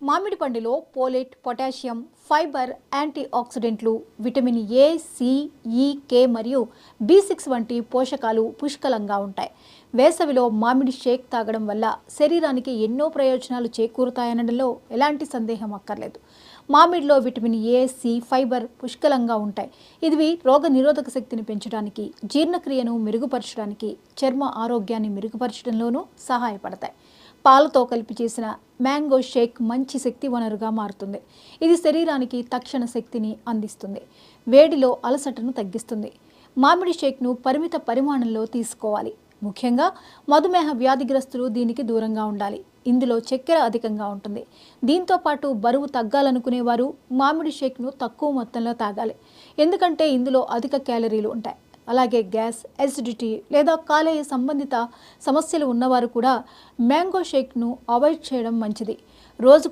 మామిడి పండులో folate, potassium, fibre, anti ఆక్సిడెంట్లు, విటమిన్ ఏ, సి, ఈ, కే మరియు బి6 వంటి పోషకాలు పుష్కలంగా ఉంటాయి. వేసవిలో మామిడి షేక్ తాగడం వల్ల శరీరానికి ఎన్నో ప్రయోజనాలు చేకూరుతాయనడంలో ఎలాంటి సందేహం అక్కర్లేదు. మామిడిలో విటమిన్ ఏ, సి, ఫైబర్ పుష్కలంగా ఉంటాయి. ఇవి రోగ నిరోధక శక్తిని పెంచడానికి, జీర్ణక్రియను మెరుగుపరచడానికి, చర్మ ఆరోగ్యాన్ని మెరుగుపరచడంలోనూ సహాయపడతాయి. పాలతో కలిపి చేసిన మ్యాంగో షేక్ మంచి శక్తి వనరుగా మారుతుంది. ఇది శరీరానికి తక్షణ శక్తిని అందిస్తుంది, వేడిలో అలసటను తగ్గిస్తుంది. మామిడి షేక్ను పరిమిత పరిమాణంలో తీసుకోవాలి. ముఖ్యంగా మధుమేహ వ్యాధిగ్రస్తులు దీనికి దూరంగా ఉండాలి. ఇందులో చక్కెర అధికంగా ఉంటుంది. దీంతో పాటు బరువు తగ్గాలనుకునేవారు మామిడి షేక్ను తక్కువ మొత్తంలో తాగాలి. ఎందుకంటే ఇందులో అధిక క్యాలరీలు ఉంటాయి. అలాగే గ్యాస్, ఎసిడిటీ లేదా కాలేయ సంబంధిత సమస్యలు ఉన్నవారు కూడా మ్యాంగో షేక్ను అవాయిడ్ చేయడం మంచిది. రోజు